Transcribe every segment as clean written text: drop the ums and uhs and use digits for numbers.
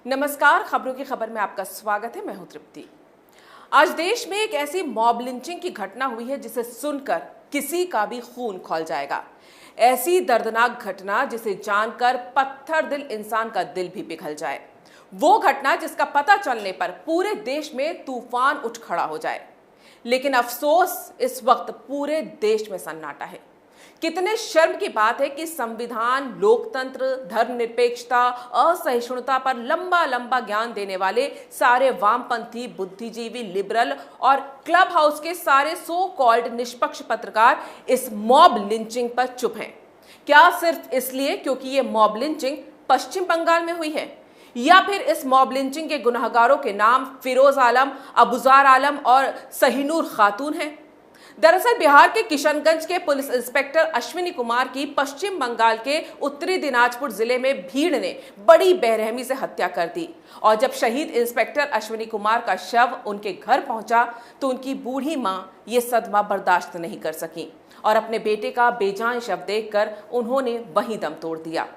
नमस्कार, खबरों की खबर में आपका स्वागत है। मैं हूं तृप्ति। आज देश में एक ऐसी मॉब लिंचिंग की घटना हुई है जिसे सुनकर किसी का भी खून खौल जाएगा। ऐसी दर्दनाक घटना जिसे जानकर पत्थर दिल इंसान का दिल भी पिघल जाए। वो घटना जिसका पता चलने पर पूरे देश में तूफान उठ खड़ा हो जाए। लेकिन अफसोस, इस वक्त पूरे देश में सन्नाटा है। कितने शर्म की बात है कि संविधान, लोकतंत्र, धर्मनिरपेक्षता, असहिष्णुता पर लंबा लंबा ज्ञान देने वाले सारे वामपंथी, बुद्धिजीवी, लिबरल और क्लब हाउस के सारे सो कॉल्ड निष्पक्ष पत्रकार इस मॉब लिंचिंग पर चुप हैं। क्या सिर्फ इसलिए क्योंकि ये मॉब लिंचिंग पश्चिम बंगाल में हुई है, या फिर इस मॉब लिंचिंग के गुनहगारों के नाम फिरोज आलम, अबूजार आलम और सहीनूर खातून हैं? दरअसल बिहार के किशनगंज के पुलिस इंस्पेक्टर अश्विनी कुमार की पश्चिम बंगाल के उत्तरी दिनाजपुर जिले में भीड़ ने बड़ी बेरहमी से हत्या कर दी। और जब शहीद इंस्पेक्टर अश्विनी कुमार का शव उनके घर पहुंचा तो उनकी बूढ़ी मां ये सदमा बर्दाश्त नहीं कर सकी और अपने बेटे का बेजान शव देखकर उन्होंने वहीं दम तोड़ दिया।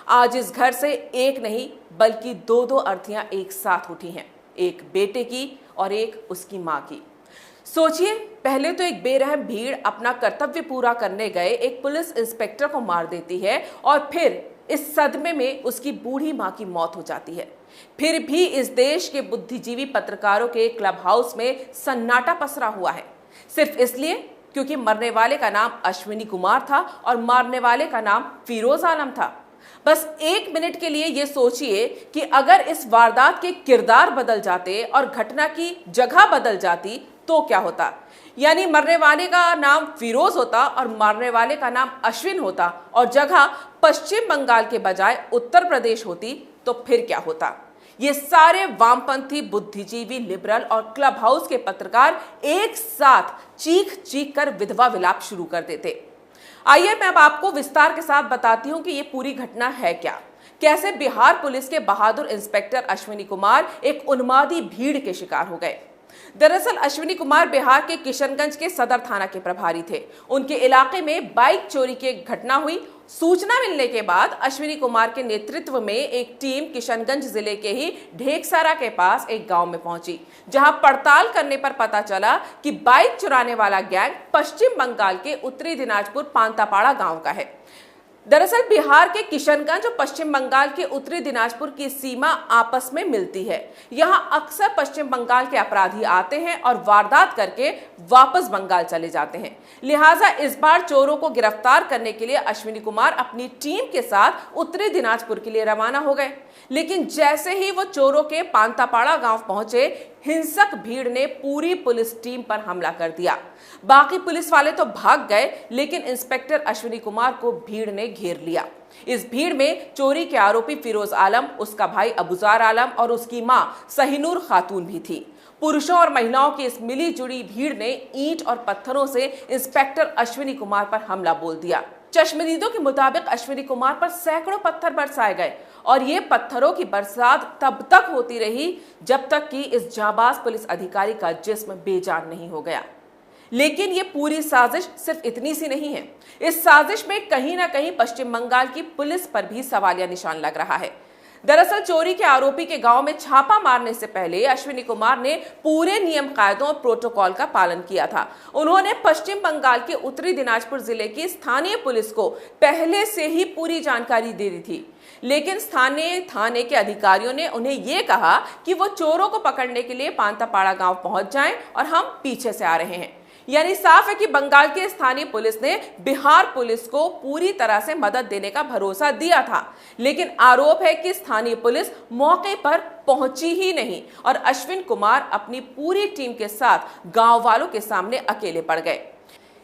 आज इस घर से एक नहीं बल्कि दो अर्थियां एक साथ उठी हैं, एक बेटे की और एक उसकी मां की। सोचिए, पहले तो एक बेरहम भीड़ अपना कर्तव्य पूरा करने गए एक पुलिस इंस्पेक्टर को मार देती है और फिर इस सदमे में उसकी बूढ़ी मां की मौत हो जाती है। फिर भी इस देश के बुद्धिजीवी पत्रकारों के क्लब हाउस में सन्नाटा पसरा हुआ है, सिर्फ इसलिए क्योंकि मरने वाले का नाम अश्विनी कुमार था और मारने वाले का नाम फिरोज आलम था। बस एक मिनट के लिए ये सोचिए कि अगर इस वारदात के किरदार बदल जाते और घटना की जगह बदल जाती तो क्या होता। यानी मरने वाले का नाम फिरोज होता और मारने वाले का नाम अश्विन होता और जगह पश्चिम बंगाल के बजाय उत्तर प्रदेश होती तो फिर क्या होता। ये सारे वामपंथी, बुद्धिजीवी, लिबरल और क्लब हाउस के पत्रकार एक साथ चीख चीख कर विधवा विलाप शुरू कर देते। आइए मैं अब आपको विस्तार के साथ बताती हूं कि ये पूरी घटना है क्या। कैसे बिहार पुलिस के बहादुर इंस्पेक्टर अश्विनी कुमार एक उन्मादी भीड़ के शिकार हो गए। दरअसल अश्विनी कुमार बिहार के किशनगंज के सदर थाना के प्रभारी थे। उनके इलाके में बाइक चोरी की एक घटना हुई। सूचना मिलने के बाद अश्विनी कुमार के नेतृत्व में एक टीम किशनगंज जिले के ही ढेकसारा के पास एक गांव में पहुंची, जहां पड़ताल करने पर पता चला कि बाइक चुराने वाला गैंग पश्चिम बंगाल के उत्तरी दिनाजपुर पांतापाड़ा गांव का है। दरअसल बिहार के किशनगंज और पश्चिम बंगाल के उत्तरी दिनाजपुर की सीमा आपस में मिलती है। यहां अक्सर पश्चिम बंगाल के अपराधी आते हैं और वारदात करके वापस बंगाल चले जाते हैं। लिहाजा इस बार चोरों को गिरफ्तार करने के लिए अश्विनी कुमार अपनी टीम के साथ उत्तरी दिनाजपुर के लिए रवाना हो गए। लेकिन जैसे ही वो चोरों के पांतापाड़ा गांव पहुंचे, हिंसक भीड़ ने पूरी पुलिस टीम पर हमला कर दिया। बाकी पुलिस वाले तो भाग गए, लेकिन इंस्पेक्टर अश्विनी कुमार को भीड़ ने घेर लिया। इस भीड़ में चोरी के आरोपी फिरोज आलम, उसका भाई अबूजार आलम और उसकी मां सहीनूर खातून भी थी। पुरुषों और महिलाओं की इस मिली जुड़ी भीड़ ने ईंट और पत्थरों से इंस्पेक्टर अश्विनी कुमार पर हमला बोल दिया। चश्मदीदों के मुताबिक अश्विनी कुमार पर सैकड़ों पत्थर बरसाए गए और ये पत्थरों की बरसात तब तक होती रही जब तक कि इस जाबाज पुलिस अधिकारी का जिस्म बेजान नहीं हो गया। लेकिन ये पूरी साजिश सिर्फ इतनी सी नहीं है। इस साजिश में कहीं ना कहीं पश्चिम बंगाल की पुलिस पर भी सवालिया निशान लग रहा है। दरअसल चोरी के आरोपी के गांव में छापा मारने से पहले अश्विनी कुमार ने पूरे नियम कायदों और प्रोटोकॉल का पालन किया था। उन्होंने पश्चिम बंगाल के उत्तरी दिनाजपुर जिले की स्थानीय पुलिस को पहले से ही पूरी जानकारी दे दी थी। लेकिन स्थानीय थाने के अधिकारियों ने उन्हें यह कहा कि वो चोरों को पकड़ने के लिए पांतापाड़ा गांव पहुंच जाएं और हम पीछे से आ रहे हैं। यानी साफ है कि बंगाल की स्थानीय पुलिस ने बिहार पुलिस को पूरी तरह से मदद देने का भरोसा दिया था। लेकिन आरोप है कि स्थानीय पुलिस मौके पर पहुंची ही नहीं और अश्विन कुमार अपनी पूरी टीम के साथ गांव वालों के सामने अकेले पड़ गए।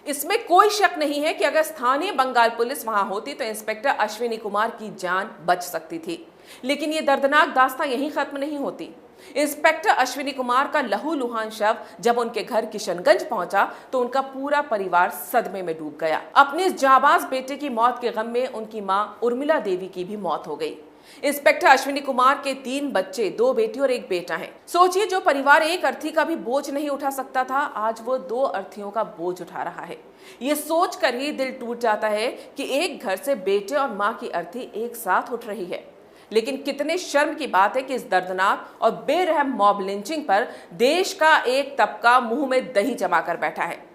इसमें कोई शक नहीं है कि अगर स्थानीय बंगाल पुलिस वहां होती तो इंस्पेक्टर अश्विनी कुमार की जान बच सकती थी। लेकिन ये दर्दनाक दास्तां यहीं खत्म नहीं होती। इंस्पेक्टर अश्विनी कुमार का लहूलुहान शव जब उनके घर किशनगंज पहुंचा तो उनका पूरा परिवार सदमे में डूब गया। अपने इस जाबाज बेटे की मौत के गम में उनकी मां उर्मिला देवी की भी मौत हो गई। इंस्पेक्टर अश्विनी कुमार के 3 बच्चे, 2 बेटी और 1 बेटा है। सोचिए, जो परिवार एक अर्थी का भी बोझ नहीं उठा सकता था, आज वो 2 अर्थियों का बोझ उठा रहा है। ये सोचकर ही दिल टूट जाता है कि एक घर से बेटे और माँ की अर्थी एक साथ उठ रही है। लेकिन कितने शर्म की बात है कि इस दर्दनाक और बेरहम मॉब लिंचिंग पर देश का एक तबका मुंह में दही जमा कर बैठा है।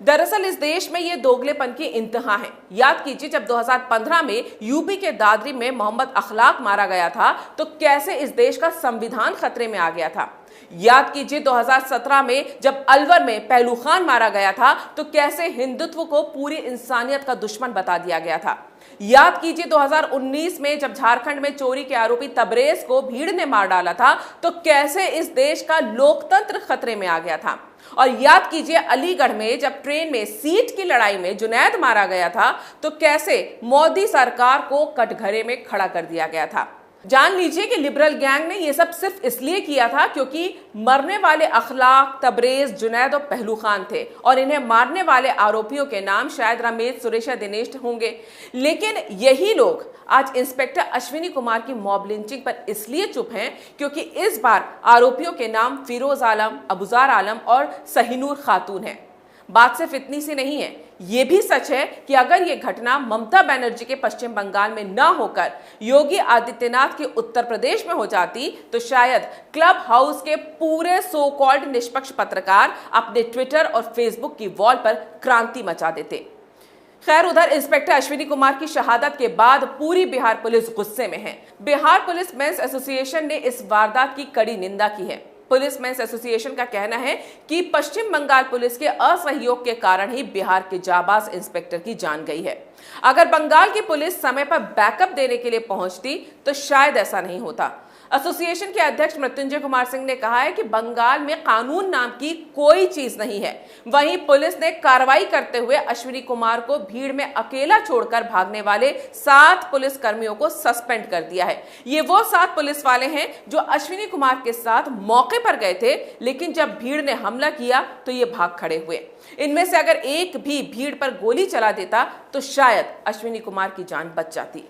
दरअसल इस देश में ये दोगलेपन की इंतहा है। याद कीजिए, जब 2015 में यूपी के दादरी में मोहम्मद अखलाक मारा गया था तो कैसे इस देश का संविधान खतरे में आ गया था। याद कीजिए 2017 में जब अलवर में पहलू खान मारा गया था तो कैसे हिंदुत्व को पूरी इंसानियत का दुश्मन बता दिया गया था। याद कीजिए 2019 में जब झारखंड में चोरी के आरोपी तबरेज को भीड़ ने मार डाला था तो कैसे इस देश का लोकतंत्र खतरे में आ गया था। और याद कीजिए अलीगढ़ में जब ट्रेन में सीट की लड़ाई में जुनैद मारा गया था तो कैसे मोदी सरकार को कटघरे में खड़ा कर दिया गया था। जान लीजिए कि लिबरल गैंग ने यह सब सिर्फ इसलिए किया था क्योंकि मरने वाले अखलाक, तबरेज, जुनैद और पहलू खान थे और इन्हें मारने वाले आरोपियों के नाम शायद रमेश, सुरेश या दिनेश होंगे। लेकिन यही लोग आज इंस्पेक्टर अश्विनी कुमार की मॉब लिंचिंग पर इसलिए चुप हैं क्योंकि इस बार आरोपियों के नाम फिरोज आलम, अबूजार आलम और सहीनूर खातून हैं। बात सिर्फ इतनी सी नहीं है, यह भी सच है कि अगर यह घटना ममता बनर्जी के पश्चिम बंगाल में न होकर योगी आदित्यनाथ के उत्तर प्रदेश में हो जाती तो शायद क्लब हाउस के पूरे सो कॉल्ड निष्पक्ष पत्रकार अपने ट्विटर और फेसबुक की वॉल पर क्रांति मचा देते। खैर, उधर इंस्पेक्टर अश्विनी कुमार की शहादत के बाद पूरी बिहार पुलिस गुस्से में है। बिहार पुलिस मेंस एसोसिएशन ने इस वारदात की कड़ी निंदा की है। पुलिस मेंस एसोसिएशन का कहना है कि पश्चिम बंगाल पुलिस के असहयोग के कारण ही बिहार के जाबाज इंस्पेक्टर की जान गई है। अगर बंगाल की पुलिस समय पर बैकअप देने के लिए पहुंचती तो शायद ऐसा नहीं होता। एसोसिएशन के अध्यक्ष मृत्युंजय कुमार सिंह ने कहा है कि बंगाल में कानून नाम की कोई चीज नहीं है। वहीं पुलिस ने कार्रवाई करते हुए अश्विनी कुमार को भीड़ में अकेला छोड़कर भागने वाले 7 पुलिस कर्मियों को सस्पेंड कर दिया है। ये वो 7 पुलिस वाले हैं जो अश्विनी कुमार के साथ मौके पर गए थे, लेकिन जब भीड़ ने हमला किया तो ये भाग खड़े हुए। इनमें से अगर एक भी भीड़ पर गोली चला देता तो शायद अश्विनी कुमार की जान बच जाती।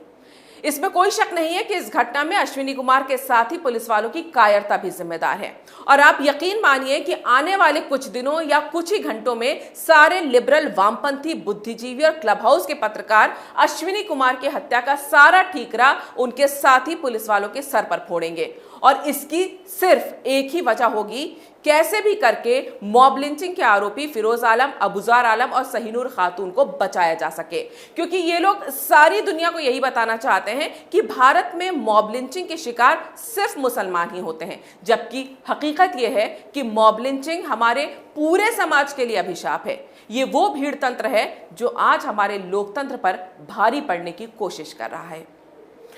इसमें कोई शक नहीं है कि इस घटना में अश्विनी कुमार के साथ ही पुलिस वालों की कायरता भी जिम्मेदार है। और आप यकीन मानिए कि आने वाले कुछ दिनों या कुछ ही घंटों में सारे लिबरल, वामपंथी, बुद्धिजीवी और क्लब हाउस के पत्रकार अश्विनी कुमार की हत्या का सारा ठीकरा उनके साथ ही पुलिस वालों के सर पर फोड़ेंगे। और इसकी सिर्फ एक ही वजह होगी, कैसे भी करके मॉब लिंचिंग के आरोपी फिरोज आलम, अबूजार आलम और सहीनूर खातून को बचाया जा सके। क्योंकि ये लोग सारी दुनिया को यही बताना चाहते हैं कि भारत में मॉब लिंचिंग के शिकार सिर्फ मुसलमान ही होते हैं, जबकि हकीकत यह है कि मॉब लिंचिंग हमारे पूरे समाज के लिए अभिशाप है। ये वो भीड़ तंत्र है जो आज हमारे लोकतंत्र पर भारी पड़ने की कोशिश कर रहा है।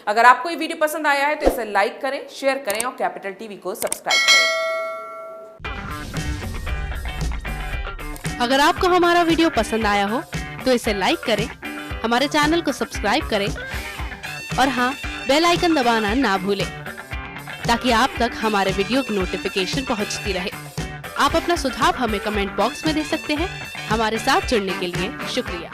अगर आपको ये वीडियो पसंद आया है तो इसे लाइक करें, शेयर करें और कैपिटल टीवी को सब्सक्राइब करें। अगर आपको हमारा वीडियो पसंद आया हो तो इसे लाइक करें, हमारे चैनल को सब्सक्राइब करें और हाँ, बेल आइकन दबाना ना भूलें ताकि आप तक हमारे वीडियो की नोटिफिकेशन पहुंचती रहे। आप अपना सुझाव हमें कमेंट बॉक्स में दे सकते हैं। हमारे साथ जुड़ने के लिए शुक्रिया।